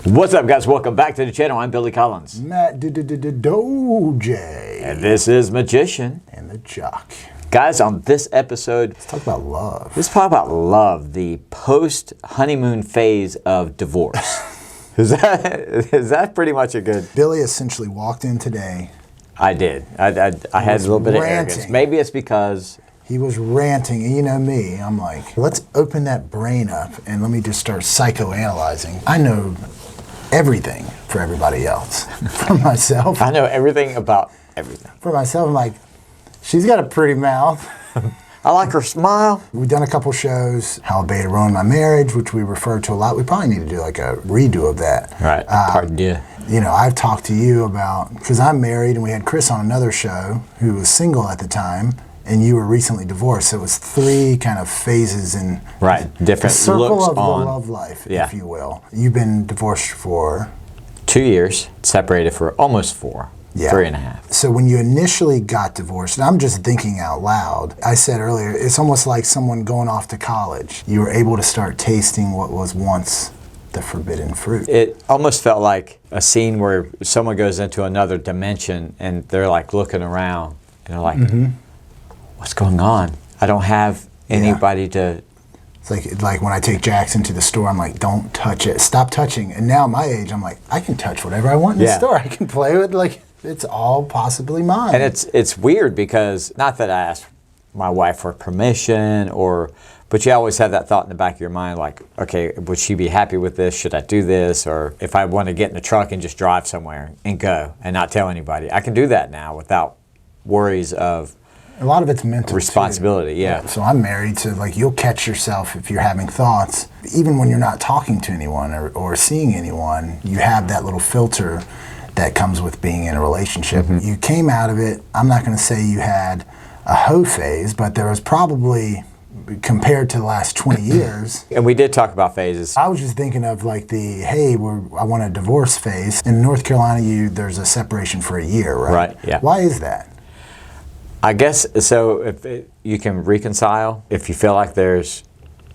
What's up, guys? Welcome back to the channel. I'm Billy Collins. MATJ. And this is Magician. And the Jock. Guys, on this episode, let's talk about love. Let's talk about love, the post-honeymoon phase of divorce. Is that pretty much a good... Billy essentially walked in today. I did. I had a little bit of arrogance. Maybe it's because... He was ranting, and you know me, I'm like, let's open that brain up and let me just start psychoanalyzing. I know everything for everybody else. For myself. I know everything about everything. For myself, I'm like, she's got a pretty mouth. I like her smile. We've done a couple shows, How a Beta Ruined My Marriage, which we refer to a lot. We probably need to do like a redo of that. Right, part two. You know, I've talked to you about, because I'm married and we had Chris on another show who was single at the time. And you were recently divorced, so it was three kind of phases in different the circle looks of on the love life, if you will. You've been divorced for 2 years, separated for almost 4, 3.5. So when you initially got divorced, and I'm just thinking out loud, I said earlier, it's almost like someone going off to college. You were able to start tasting what was once the forbidden fruit. It almost felt like a scene where someone goes into another dimension and they're like looking around and they're like, what's going on? I don't have anybody to... It's like when I take Jackson to the store, I'm like, don't touch it. Stop touching. And now my age, I'm like, I can touch whatever I want in the store. I can play with, like, it's all possibly mine. And it's weird because, not that I asked my wife for permission, but you always have that thought in the back of your mind, like, okay, would she be happy with this? Should I do this? Or if I want to get in the truck and just drive somewhere and go and not tell anybody, I can do that now without worries of... A lot of it's mental responsibility, too. So I'm married, so like you'll catch yourself if you're having thoughts, even when you're not talking to anyone or seeing anyone, you have that little filter that comes with being in a relationship. You came out of it, I'm not going to say you had a hoe phase, but there was probably, compared to the last 20 years. And we did talk about phases. I was just thinking of like the, hey, I want a divorce phase. In North Carolina, there's a separation for a year, right? Right, yeah. Why is that? I guess so. If you can reconcile, if you feel like there's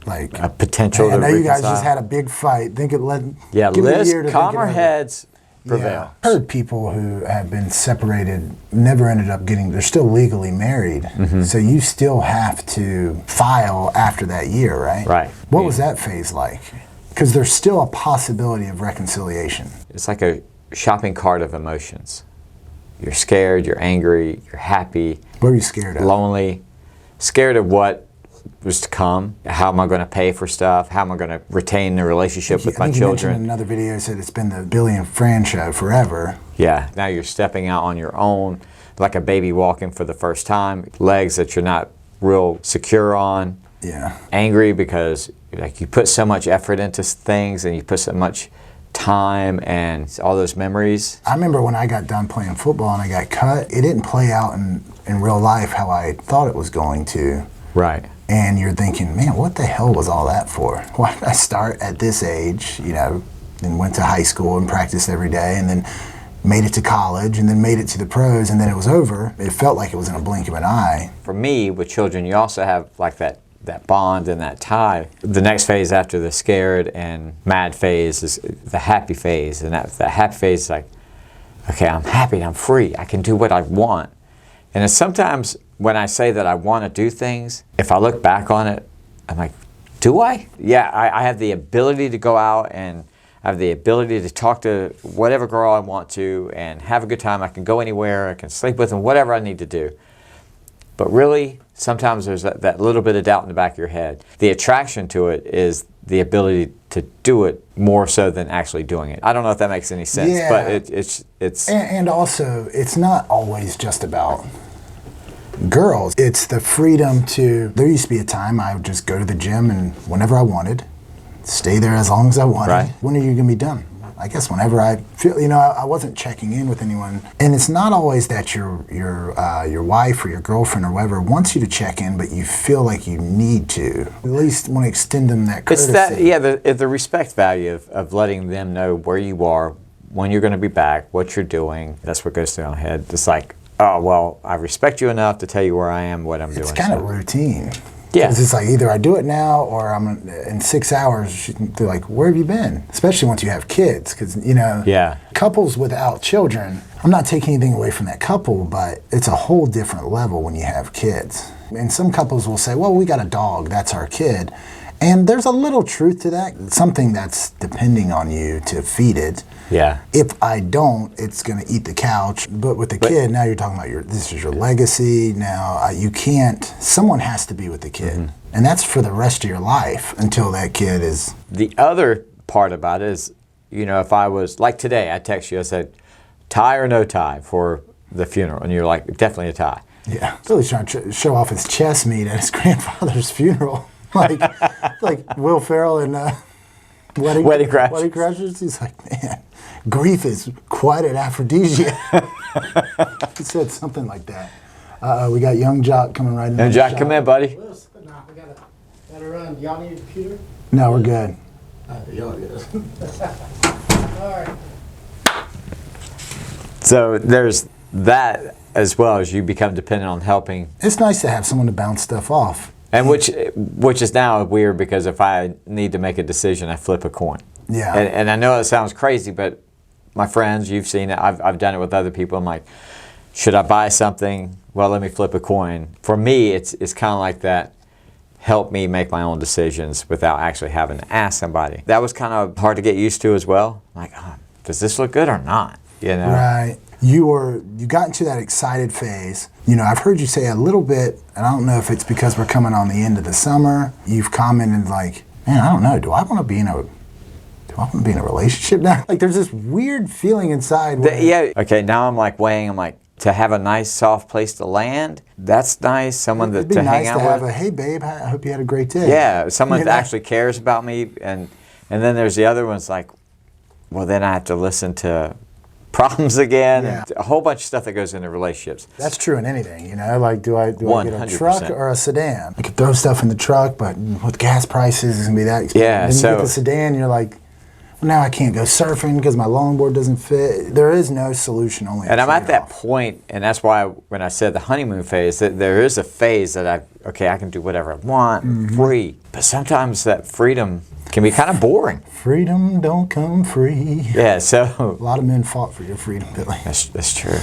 like a potential to reconcile. I know you guys just had a big fight. Give it a year to calmer heads prevail. I've heard people who have been separated never ended up getting. They're still legally married, so you still have to file after that year, right? Right. What was that phase like? Because there's still a possibility of reconciliation. It's like a shopping cart of emotions. You're scared, you're angry, you're happy. What are you scared of? Lonely. Scared of what was to come. How am I going to pay for stuff? How am I going to retain the relationship with my children? You mentioned in another video, you said it's been the Billy and Fran show forever. Yeah. Now you're stepping out on your own, like a baby walking for the first time. Legs that you're not real secure on. Yeah. Angry because like you put so much effort into things and you put so much time and all those memories. I remember when I got done playing football and I got cut, it didn't play out in real life how I thought it was going to. Right. And you're thinking, man, what the hell was all that for? Why did I start at this age, and went to high school and practiced every day and then made it to college and then made it to the pros and then it was over. It felt like it was in a blink of an eye. For me, with children, you also have like that bond and that tie. The next phase after the scared and mad phase is the happy phase. And that happy phase is like, okay, I'm happy, I'm free, I can do what I want. And it's sometimes when I say that I want to do things, if I look back on it, I'm like, do I? Yeah, I have the ability to go out and I have the ability to talk to whatever girl I want to and have a good time. I can go anywhere, I can sleep with them, whatever I need to do. But really, sometimes there's that little bit of doubt in the back of your head. The attraction to it is the ability to do it more so than actually doing it. I don't know if that makes any sense, but it's... And also, it's not always just about girls. It's the freedom to... There used to be a time I would just go to the gym and whenever I wanted, stay there as long as I wanted. Right. When are you going to be done? I guess whenever I feel, I wasn't checking in with anyone. And it's not always that your wife or your girlfriend or whoever wants you to check in, but you feel like you need to. At least want to extend them that courtesy. It's the respect value of letting them know where you are, when you're going to be back, what you're doing. That's what goes through my head. It's like, oh, well, I respect you enough to tell you where I am, what I'm doing. It's kind of routine. Yeah. 'Cause it's like either I do it now or I'm in 6 hours. They're like, where have you been? Especially once you have kids, because Yeah. couples without children. I'm not taking anything away from that couple, but it's a whole different level when you have kids. And some couples will say, well, we got a dog, that's our kid. And there's a little truth to that. Something that's depending on you to feed it. Yeah. If I don't, it's going to eat the couch. But with the kid, now you're talking about this is your legacy. Now you can't, someone has to be with the kid. Mm-hmm. And that's for the rest of your life until that kid is. The other part about it is, if I was, like today, I text you, I said, tie or no tie for the funeral? And you're like, definitely a tie. Yeah. So he's trying to show off his chest meat at his grandfather's funeral. like Will Ferrell in Wedding Crashers. He's like, man, grief is quite an aphrodisiac. He said something like that. We got young Jock coming right in. Young Jock, come in, buddy. No, we gotta run. Do y'all need a computer? No, we're good. Y'all good. All right. So there's that as well, as you become dependent on helping. It's nice to have someone to bounce stuff off. And which is now weird, because if I need to make a decision, I flip a coin. Yeah. And I know it sounds crazy, but my friends, you've seen it. I've done it with other people. I'm like, should I buy something? Well, let me flip a coin. For me, it's kind of like that. Help me make my own decisions without actually having to ask somebody. That was kind of hard to get used to as well. Like, does this look good or not? Right. You got into that excited phase. I've heard you say a little bit, and I don't know if it's because we're coming on the end of the summer. You've commented like, man, I don't know. Do I want to be in a relationship now? Like, there's this weird feeling inside. Yeah. Okay. Now I'm like weighing. I'm like, to have a nice, soft place to land. That's nice. Someone It'd be to nice hang out to have with. hey, babe, I hope you had a great day. Yeah. Someone that actually cares about me, and then there's the other ones like, well, then I have to listen to problems again, and a whole bunch of stuff that goes into relationships. That's true in anything, like do I get a truck or a sedan? I could throw stuff in the truck, but with gas prices, it's gonna be that expensive. Yeah, then you get the sedan, you're like, well, now I can't go surfing because my longboard doesn't fit. There is no solution, only a And I'm at that trade-off. point, and that's why when I said the honeymoon phase, that there is a phase that I can do whatever I want, free. But sometimes that freedom can be kind of boring. Freedom don't come free. Yeah, so A lot of men fought for your freedom, Billy. that's true,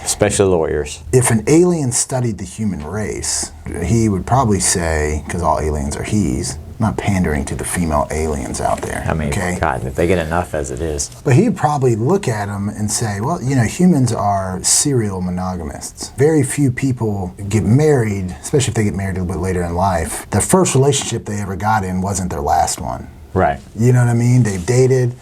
especially lawyers. If an alien studied the human race, he would probably say, because all aliens are he's, I'm not pandering to the female aliens out there. I mean, okay? God, if they get enough as it is. But he'd probably look at them and say, well, humans are serial monogamists. Very few people get married, especially if they get married a little bit later in life. The first relationship they ever got in wasn't their last one. Right. You know what I mean? They've dated,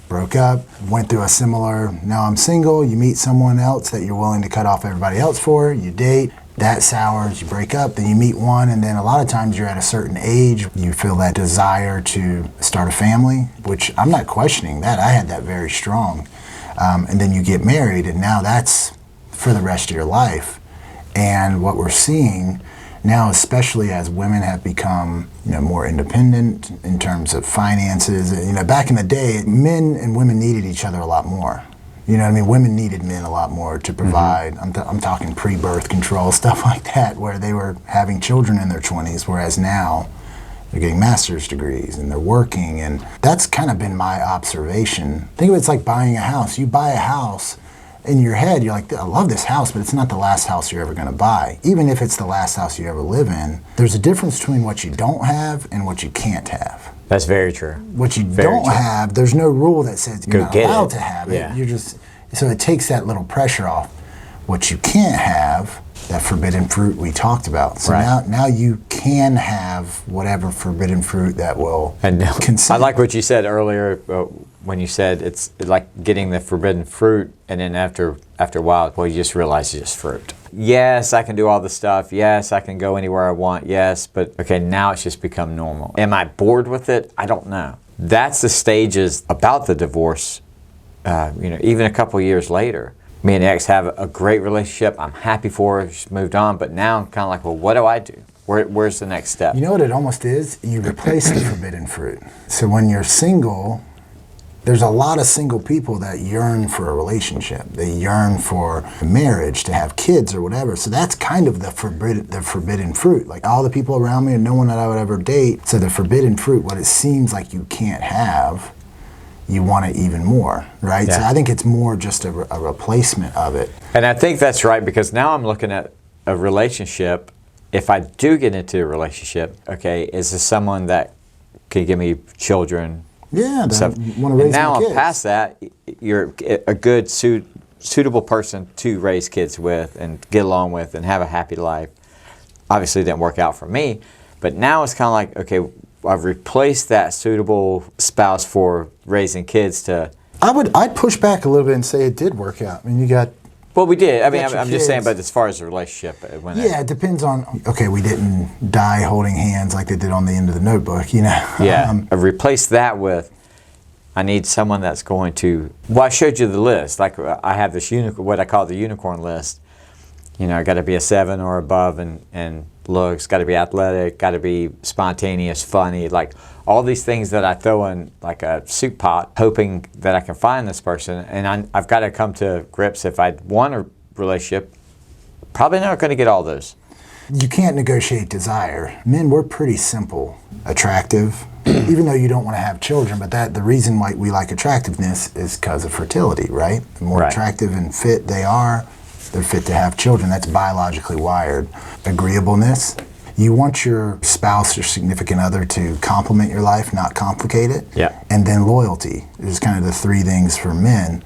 broke up, went through a similar, now I'm single, you meet someone else that you're willing to cut off everybody else for, you date, that sours, you break up, then you meet one, and then a lot of times you're at a certain age, you feel that desire to start a family, which I'm not questioning that. I had that very strong. And then you get married, and now that's for the rest of your life. And what we're seeing now, especially as women have become more independent in terms of finances, back in the day, men and women needed each other a lot more. You know what I mean? Women needed men a lot more to provide. I'm talking pre-birth control, stuff like that, where they were having children in their 20s, whereas now they're getting master's degrees and they're working. And that's kind of been my observation. Think of it's like buying a house. You buy a house, in your head, you're like, I love this house, but it's not the last house you're ever going to buy. Even if it's the last house you ever live in, there's a difference between what you don't have and what you can't have. That's very true. What you don't have, there's no rule that says you're not allowed to have it. Yeah. You're just, so it takes that little pressure off. What you can't have, that forbidden fruit we talked about. So now you can have whatever forbidden fruit that will consent. I like what you said earlier when you said it's like getting the forbidden fruit, and then after a while, well, you just realize it's just fruit. Yes, I can do all the stuff. Yes, I can go anywhere I want. Yes, but okay, now it's just become normal. Am I bored with it? I don't know. That's the stages about the divorce. Even a couple years later, me and the ex have a great relationship. I'm happy for her. She's moved on, but now I'm kind of like, well, what do I do? Where's the next step? You know what it almost is? You replace the forbidden fruit. So when you're single, There's a lot of single people that yearn for a relationship. They yearn for marriage, to have kids or whatever. So that's kind of the forbidden fruit. Like all the people around me and no one that I would ever date. So the forbidden fruit, what it seems like you can't have, you want it even more, right? Yeah. So I think it's more just a replacement of it. And I think that's right, because now I'm looking at a relationship. If I do get into a relationship, okay, is this someone that can give me children? Yeah, So, want to raise and now my I'm kids. past that. You're a good suitable person to raise kids with and get along with and have a happy life. Obviously, it didn't work out for me, but now it's kind of like, okay, I've replaced that suitable spouse for raising kids to. I'd push back a little bit and say it did work out. I mean, you got. Well, we did. I mean, got your I'm just saying, kids. but as far as the relationship, when Yeah, it depends on. Okay, we didn't die holding hands like they did on the end of the Notebook, you know. yeah, I replaced that with, I need someone that's going to. Well, I showed you the list. Like I have this what I call the unicorn list. You know, I got to be a 7 or above, and looks. Got to be athletic. Got to be spontaneous, funny. Like all these things that I throw in like a soup pot, hoping that I can find this person. And I've got to come to grips. If I want a relationship, probably not going to get all those. You can't negotiate desire. Men, we're pretty simple, attractive, even though you don't want to have children. But the reason why we like attractiveness is because of fertility, right? The more Right. attractive and fit they are, they're fit to have children. That's biologically wired. Agreeableness. You want your spouse or significant other to complement your life, not complicate it. Yeah. And then loyalty is kind of the three things for men.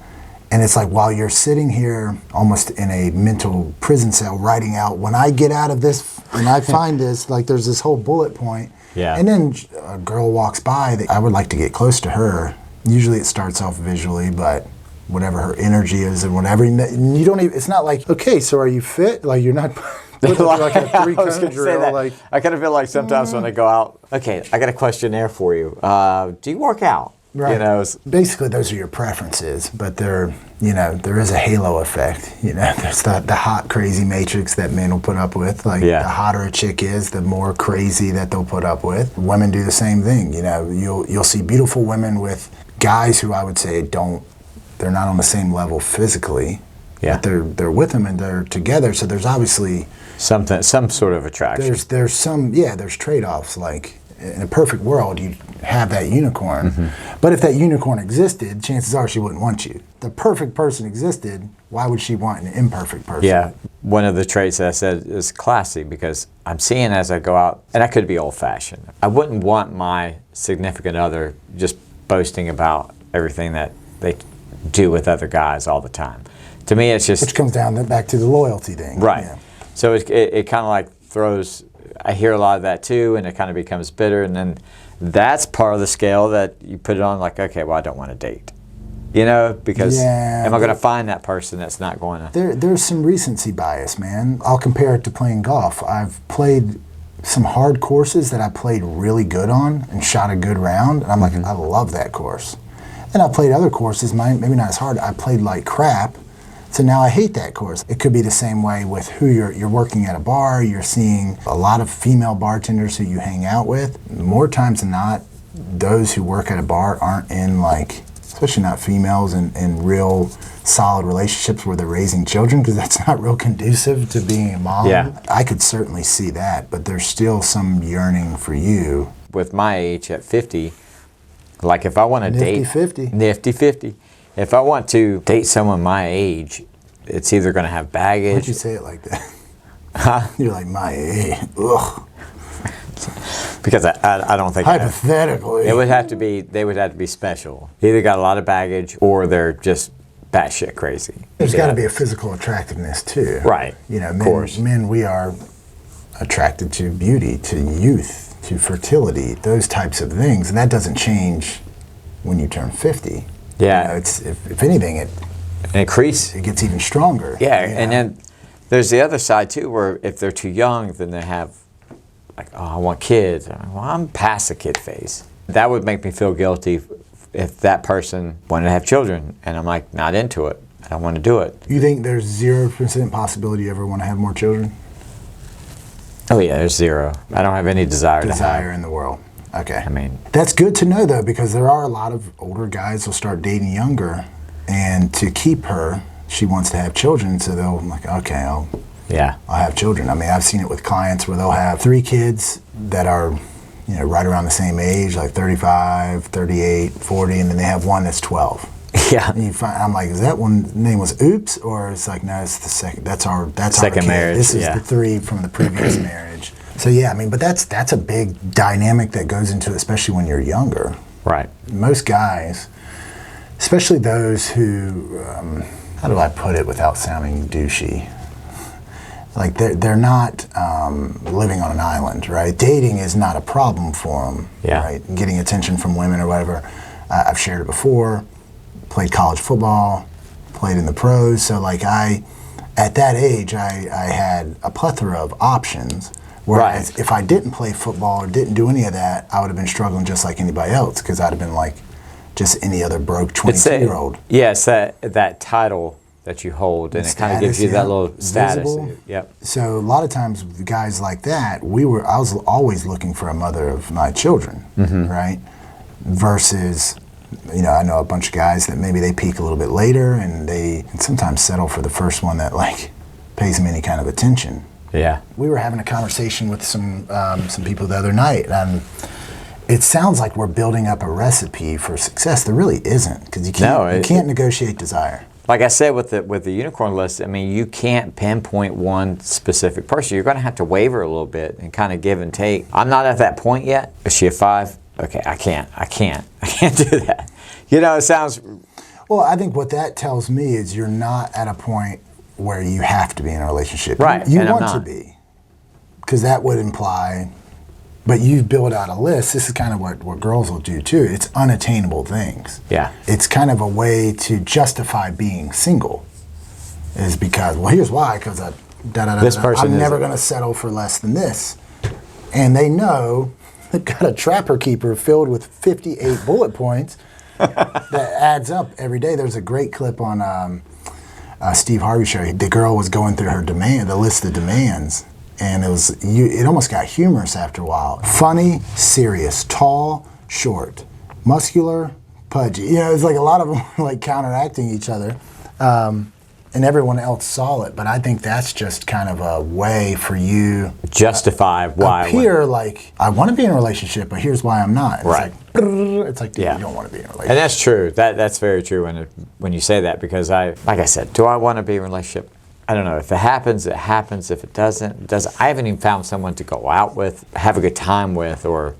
And it's like while you're sitting here almost in a mental prison cell writing out, when I get out of this and I find this, like there's this whole bullet point. Yeah. And then a girl walks by that I would like to get close to her. Usually it starts off visually, but whatever her energy is and whatever, and you don't even, it's not like, okay, so are you fit? Like you're not putting like a I was gonna three-cone say drill. that. Like, I kind of feel like sometimes when I go out, okay, I got a questionnaire for you. Do you work out? right. You know, Basically, those are your preferences, but there is a halo effect. You know, there's the hot, crazy matrix that men will put up with. Like, Yeah. the hotter a chick is, the more crazy that they'll put up with. Women do the same thing. You know, you'll see beautiful women with guys who I would say they're not on the same level physically. Yeah. But they're with them and they're together. So there's obviously some sort of attraction. there's trade-offs. Like in a perfect world, you'd have that unicorn. But if that unicorn existed, chances are she wouldn't want you. The perfect person existed, why would she want an imperfect person? Yeah, one of the traits that I said is classy, because I'm seeing as I go out, and I could be old-fashioned. I wouldn't want my significant other just boasting about everything that they do with other guys all the time. To me, it's just Which comes down back to the loyalty thing. right. Yeah. So it kind of like throws. I hear a lot of that too, and it kind of becomes bitter, and then that's part of the scale that you put it on. Like, okay, well, I don't want to date. You know, because Yeah, am I going to find that person that's not going to? There's some recency bias, man. I'll compare it to playing golf. I've played some hard courses that I played really good on and shot a good round, and I'm like, I love that course. And I played other courses, maybe not as hard. I played like crap, so now I hate that course. It could be the same way with who you're working at a bar. You're seeing a lot of female bartenders who you hang out with. More times than not, those who work at a bar aren't in like, especially not females, in real solid relationships where they're raising children, because that's not real conducive to being a mom. Yeah. I could certainly see that, but there's still some yearning for you. With my age at 50, like if I want to date Nifty 50. If I want to date someone my age, it's either going to have baggage. Why'd you say it like that? You're like, my age. Ugh. Because I don't think Hypothetically. they would have to be special. Either got a lot of baggage or they're just batshit crazy. There's got to be a physical attractiveness too. Right. You know, Of course. men, we are attracted to beauty, to youth, to fertility, those types of things, and that doesn't change when you turn 50. Yeah. You know, it's if anything, it Increase. gets even stronger. Yeah, you and know? then there's the other side too, where if they're too young, then they have like, oh, I want kids. Well, I'm past the kid phase. That would make me feel guilty if that person wanted to have children, and I'm like, not into it. I don't want to do it. You think there's 0% possibility you ever want to have more children? Oh yeah, there's zero. I don't have any desire to Desire have. in the world. Okay. I mean, that's good to know though, because there are a lot of older guys who'll start dating younger, and to keep her, she wants to have children, so they'll like, okay, I'll have children. I mean, I've seen it with clients where they'll have 3 kids that are, right around the same age, like 35, 38, 40, and then they have one that's 12. Yeah. And I'm like, is that one name was Oops, or it's like, no, it's the second. That's our second marriage. This is the 3 from the previous marriage. So yeah, I mean, but that's a big dynamic that goes into it, especially when you're younger. Right. Most guys, especially those who, how do I put it without sounding douchey? Like they're not living on an island, right? Dating is not a problem for them, right? Getting attention from women or whatever. I've shared it before. Played college football, played in the pros. So like at that age, I had a plethora of options. Whereas if I didn't play football or didn't do any of that, I would have been struggling just like anybody else, because I'd have been like just any other broke 22-year-old. Yeah, it's that title that you hold, and it kind of gives you that little status. Visible. Yep. So a lot of times with guys like that, I was always looking for a mother of my children, right? Versus, I know a bunch of guys that maybe they peak a little bit later, and they sometimes settle for the first one that like pays them any kind of attention. Yeah. We were having a conversation with some people the other night, and it sounds like we're building up a recipe for success. There really isn't, because you can't negotiate desire. Like I said with the unicorn list, I mean, you can't pinpoint one specific person. You're going to have to waver a little bit and kind of give and take. I'm not at that point yet. Is she a 5? Okay, I can't do that. It sounds. Well, I think what that tells me is you're not at a point where you have to be in a relationship. Right. You want to be, because that would imply, but you've built out a list. This is kind of what girls will do too. It's unattainable things. Yeah. It's kind of a way to justify being single, is because, well, here's why, because I'm never going to settle for less than this. And they know they've got a trapper keeper filled with 58 bullet points that adds up every day. There's a great clip on Steve Harvey show. The girl was going through the list of demands, and it almost got humorous after a while. Funny, serious, tall, short, muscular, pudgy. It's like a lot of them were like counteracting each other, and everyone else saw it. But I think that's just kind of a way for you justify why. Appear like, I want to be in a relationship, but here's why I'm not. It's like, dude, yeah. You don't want to be in a relationship. And that's true. That's very true when you say that, because like I said, do I want to be in a relationship? I don't know. If it happens, it happens. If it doesn't, it doesn't. I haven't even found someone to go out with, have a good time with, or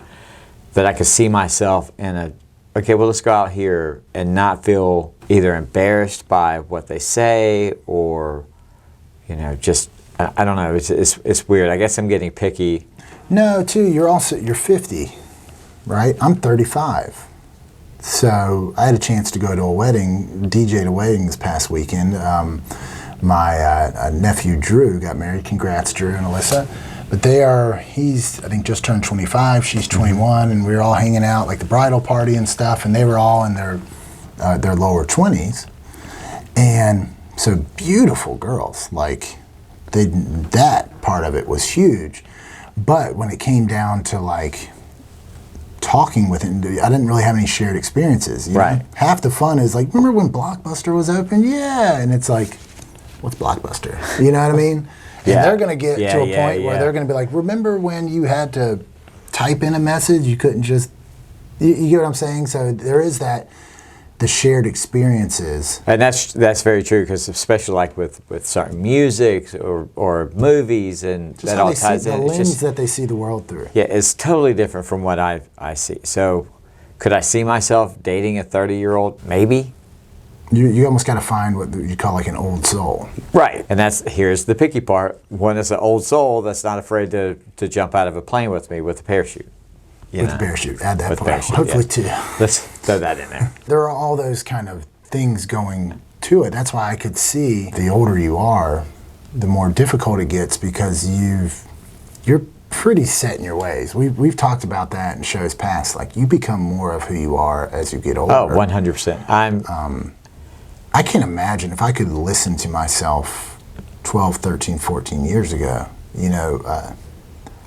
that I could see myself in okay, well, let's go out here and not feel either embarrassed by what they say, or, just, I don't know. It's weird. I guess I'm getting picky. No, too, you're 50, right? I'm 35. So I had a chance to go to a wedding, DJ a wedding this past weekend. My nephew Drew got married. Congrats, Drew and Alyssa. But he's I think just turned 25, she's 21, and we were all hanging out, like the bridal party and stuff, and they were all in their lower 20s. And so beautiful girls, like that part of it was huge. But when it came down to like talking with it, I didn't really have any shared experiences. You know? Half the fun is like, remember when Blockbuster was open? Yeah. And it's like, what's Blockbuster? You know what I mean? And they're going to get to a point where they're going to be like, remember when you had to type in a message? You couldn't just, you get what I'm saying? So there is that, the shared experiences. And that's very true, because especially like with certain music or movies, and just that all ties in. The lens that they see the world through. Yeah, it's totally different from what I see. So could I see myself dating a 30-year-old? Maybe. You almost got to find what you call like an old soul. Right, and here's the picky part. One is an old soul that's not afraid to jump out of a plane with me with a parachute. With a parachute, add that part. Hopefully too. Let's throw that in there. There are all those kind of things going to it. That's why I could see the older you are, the more difficult it gets, because you're pretty set in your ways. We've talked about that in shows past. Like, you become more of who you are as you get older. Oh, 100%. I can't imagine if I could listen to myself 12, 13, 14 years ago.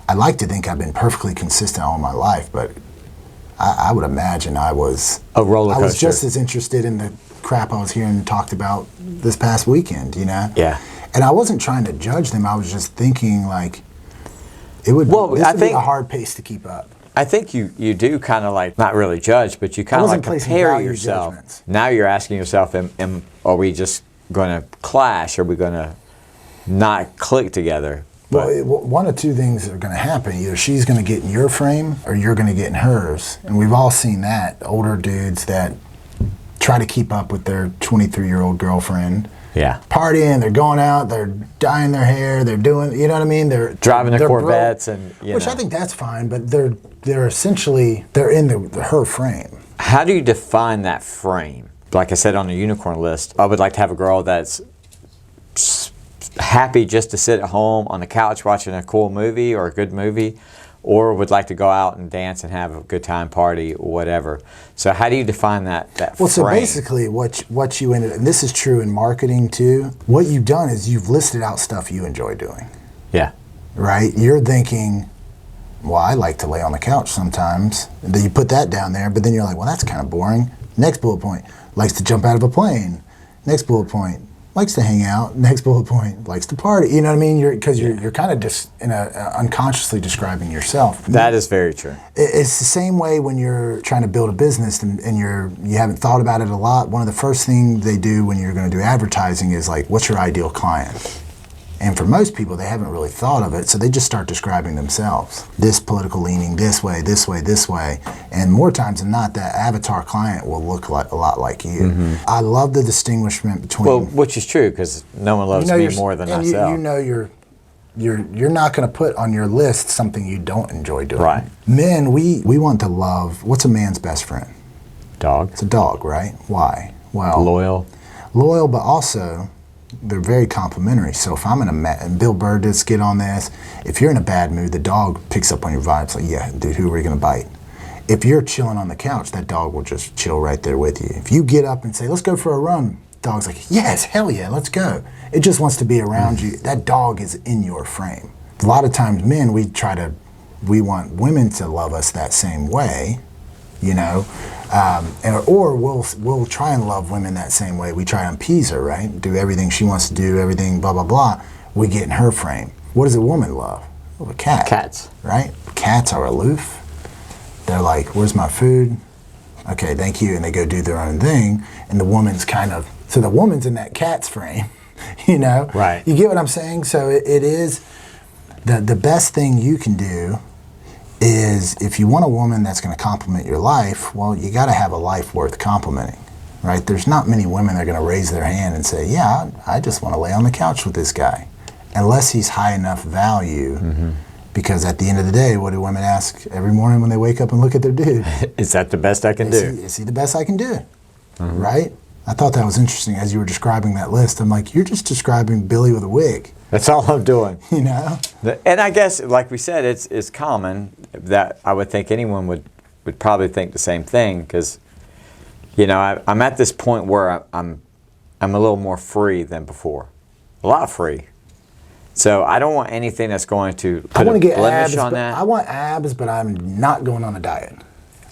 I like to think I've been perfectly consistent all my life, but I would imagine I was A roller I was coaster. just as interested in the crap I was hearing talked about this past weekend, you know? Yeah. And I wasn't trying to judge them. I was just thinking like it would Well, this I would think- be a hard pace to keep up. I think you do kind of like, not really judge, but you kind of like wasn't placing compare value yourself. judgments. Now you're asking yourself, are we just going to clash? Are we going to not click together? Well, one of two things are going to happen. Either she's going to get in your frame or you're going to get in hers. And we've all seen that. Older dudes that try to keep up with their 23-year-old girlfriend. Yeah. Partying, they're going out, they're dyeing their hair, they're doing, you know what I mean? They're Driving their they're Corvettes broke, and, which I think that's fine, but they're essentially, they're in her frame. How do you define that frame? Like I said on the unicorn list, I would like to have a girl that's happy just to sit at home on the couch watching a cool movie or a good movie, or would like to go out and dance and have a good time, party, or whatever. So how do you define that Well, so frame? basically what you ended, and this is true in marketing too, what you've done is you've listed out stuff you enjoy doing, Yeah. right? You're thinking, well, I like to lay on the couch sometimes. And then you put that down there, but then you're like, well, that's kind of boring. Next bullet point, likes to jump out of a plane. Next bullet point, likes to hang out. Next bullet point, likes to party. You know what I mean? You're kind of just unconsciously describing yourself. That is very true. It's the same way when you're trying to build a business and you haven't thought about it a lot. One of the first things they do when you're going to do advertising is like, what's your ideal client? And for most people, they haven't really thought of it, so they just start describing themselves. This political leaning, this way, this way, this way. And more times than not, that avatar client will look like a lot like you. Mm-hmm. I love the distinguishment between... Well, which is true, because no one loves me more than and myself. You know you're not going to put on your list something you don't enjoy doing. Right. Men, we want to love... What's a man's best friend? Dog. It's a dog, right? Why? Well, Loyal, but also they're very complimentary. So if I'm in and Bill Burr did skit on this, if you're in a bad mood, the dog picks up on your vibes like, yeah, dude, who are we going to bite? If you're chilling on the couch, that dog will just chill right there with you. If you get up and say, let's go for a run, dog's like, yes, hell yeah, let's go. It just wants to be around you. That dog is in your frame. A lot of times men, we want women to love us that same way, you know, or we'll try and love women that same way. We try and appease her, right? Do everything she wants to do, everything, blah, blah, blah. We get in her frame. What does a woman love? Well, a cat. Cats. Right? Cats are aloof. They're like, where's my food? Okay, thank you. And they go do their own thing. And the woman's so the woman's in that cat's frame, you know? Right. You get what I'm saying? So it is, the best thing you can do is if you want a woman that's going to compliment your life, well, you got to have a life worth complimenting, right? There's not many women that are going to raise their hand and say, yeah, I just want to lay on the couch with this guy, unless he's high enough value. Mm-hmm. Because at the end of the day, what do women ask every morning when they wake up and look at their dude? Is that the best I can do? Is he the best I can do? Mm-hmm. Right? I thought that was interesting as you were describing that list. I'm like, you're just describing Billy with a wig. That's all I'm doing. You know? And I guess, like we said, it's common that I would think anyone would probably think the same thing, because, you know, I'm at this point where I'm a little more free than before, a lot free. So I don't want anything that's going to put a blemish on that. I want abs, but I'm not going on a diet.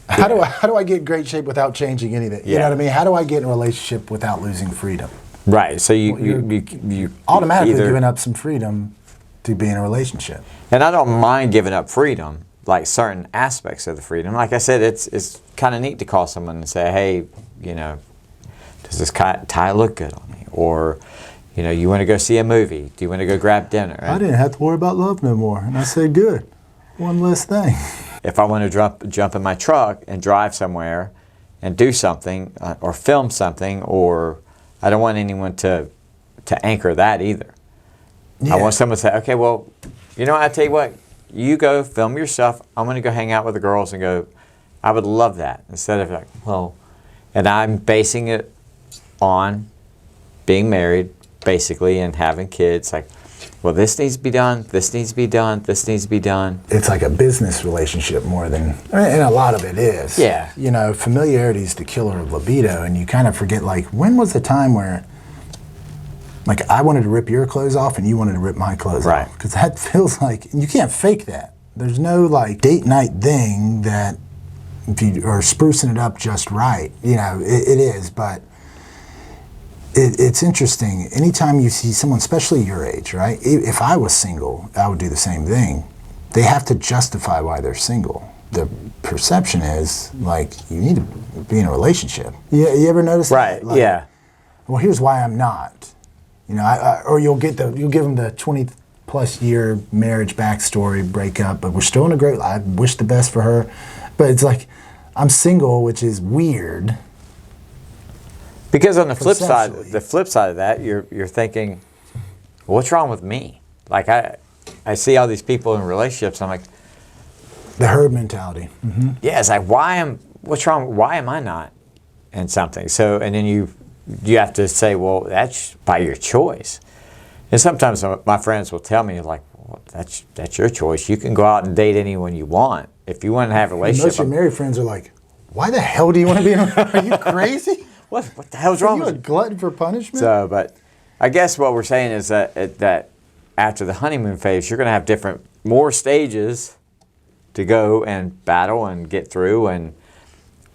How do I get great shape without changing anything? You know what I mean? How do I get in a relationship without losing freedom? Right. So you automatically giving up some freedom to be in a relationship. And I don't mind giving up freedom, like certain aspects of the freedom. Like I said, it's kind of neat to call someone and say, hey, you know, does this tie look good on me? Or, you know, you want to go see a movie? Do you want to go grab dinner? I didn't have to worry about love no more. And I said, good. One less thing. If I want to jump in my truck and drive somewhere and do something or film something, or I don't want anyone to anchor that either. Yeah. I want someone to say, okay, well, you know, I tell you what, you go film your stuff. I'm going to go hang out with the girls and go, I would love that. Instead of like, well, and I'm basing it on being married, basically, and having kids. Like, well, this needs to be done, this needs to be done, this needs to be done. It's like a business relationship more than, and a lot of it is. Yeah. You know, familiarity is the killer of libido, and you kind of forget, like, when was the time where, like, I wanted to rip your clothes off and you wanted to rip my clothes off? Because that feels like, and you can't fake that. There's no, like, date night thing that if you are sprucing it up just right, you know, it is, but it's interesting. Anytime you see someone, especially your age, right? If I was single, I would do the same thing. They have to justify why they're single. The perception is like you need to be in a relationship. You ever notice that? Right. Like, Yeah. well, here's why I'm not. You know, or you'll give them the 20+ year marriage backstory, breakup, but we're still in a great. I wish the best for her, but it's like I'm single, which is weird. Because on the flip side Perceptually. of that, you're thinking, what's wrong with me? Like I see all these people in relationships. I'm like, The herd mentality. Mm-hmm. yeah, it's like what's wrong? Why am I not in something? So and then you have to say, well, that's by your choice. And sometimes my friends will tell me like, well, that's your choice. You can go out and date anyone you want. If you want to have a relationship, Most of your married friends are like, why the hell do you want to be in a Are you crazy? what the hell's Are wrong you with a you? glutton for punishment? So, but I guess what we're saying is that after the honeymoon phase, you're going to have more stages to go and battle and get through and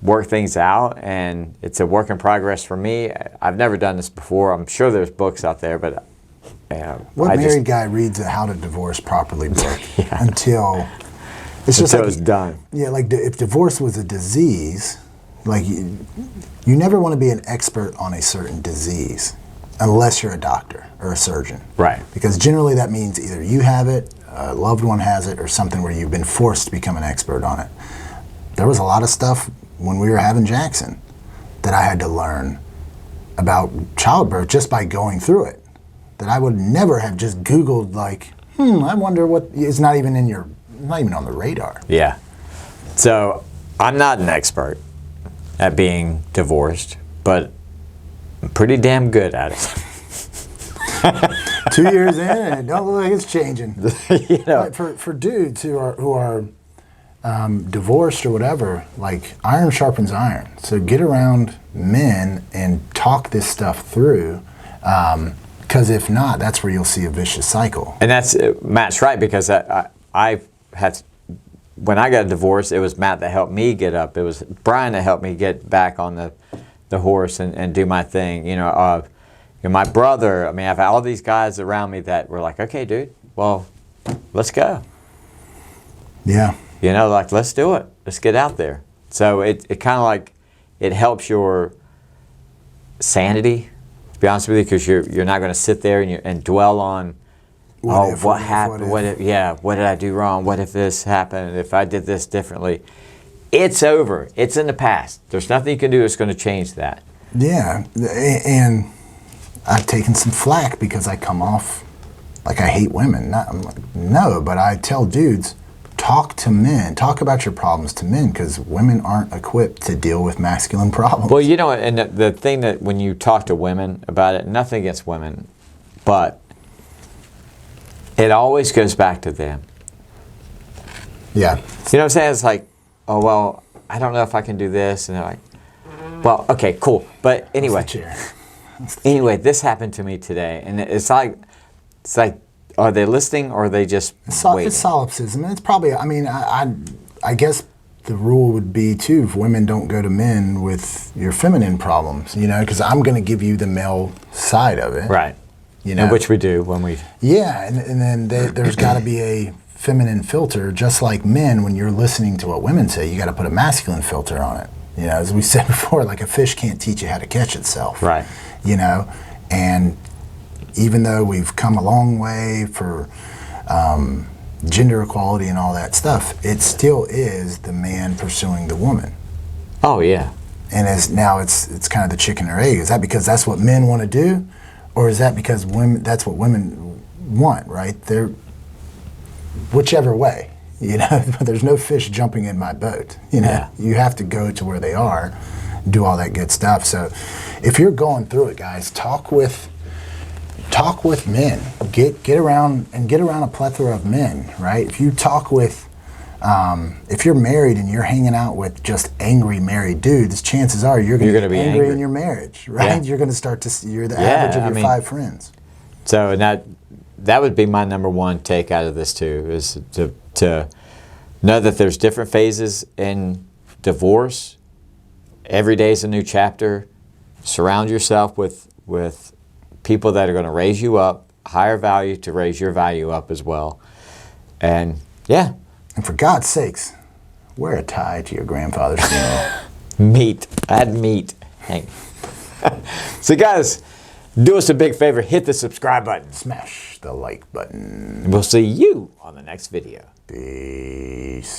work things out. And it's a work in progress for me. I've never done this before. I'm sure there's books out there, but What married guy reads a How to Divorce Properly book until it's just until like, it's done. Yeah, like if divorce was a disease, like you never want to be an expert on a certain disease unless you're a doctor or a surgeon. Right. Because generally that means either you have it, a loved one has it, or something where you've been forced to become an expert on it. There was a lot of stuff when we were having Jackson that I had to learn about childbirth just by going through it. That I would never have just Googled like, I wonder what is not even on the radar. Yeah. So I'm not an expert at being divorced, but I'm pretty damn good at it. 2 years in, and it don't look like it's changing. You know, But for dudes who are divorced or whatever, like iron sharpens iron. So get around men and talk this stuff through. Because if not, that's where you'll see a vicious cycle. and that's Matt's right, because I had, when I got a divorce, it was Matt that helped me get up. It was Brian that helped me get back on the horse and do my thing. You know, my brother. I mean, I've had all these guys around me that were like, okay, dude, well, let's go. Yeah. You know, like, let's do it. Let's get out there. So it kind of like, it helps your sanity, to be honest with you, because you're not going to sit there and dwell on, what happened? What did I do wrong? What if this happened? If I did this differently? It's over. It's in the past. There's nothing you can do that's going to change that. Yeah, and I've taken some flack because I come off like I hate women. I'm like, no, but I tell dudes, talk to men. Talk about your problems to men, because women aren't equipped to deal with masculine problems. Well, you know, and the thing that when you talk to women about it, nothing against women, but it always goes back to them. Yeah. You know what I'm saying? It's like, oh, well, I don't know if I can do this. And they're like, well, okay, cool. But anyway, this happened to me today. And it's like, are they listening or are they just waiting? It's solipsism. And it's probably, I mean, I guess the rule would be, too, if women don't go to men with your feminine problems, you know, because I'm going to give you the male side of it. Right. You know? And which we do when we... Yeah, and then there's got to be a feminine filter, just like men, when you're listening to what women say, you got to put a masculine filter on it. You know, as we said before, like a fish can't teach you how to catch itself. Right. You know, and even though we've come a long way for gender equality and all that stuff, it still is the man pursuing the woman. Oh, yeah. And it's kind of the chicken or egg. Is that because that's what men want to do? Or is that because that's what women want, right? They're whichever way, you know. There's no fish jumping in my boat, you know. Yeah. You have to go to where they are, do all that good stuff. So if you're going through it, guys, talk with men. Get around a plethora of men, right? If you talk with if you're married and you're hanging out with just angry married dudes, chances are you're going to be angry in your marrige, right? Yeah. You're going to you're the average of your 5 friends. So that would be my number one take out of this too, is to know that there's different phases in divorce. Every day is a new chapter. Surround yourself with people that are going to raise you up, higher value to raise your value up as well. And yeah. And for God's sakes, wear a tie to your grandfather's funeral. Meat. Add meat. Hank. So guys, do us a big favor. Hit the subscribe button. Smash the like button. And we'll see you on the next video. Peace.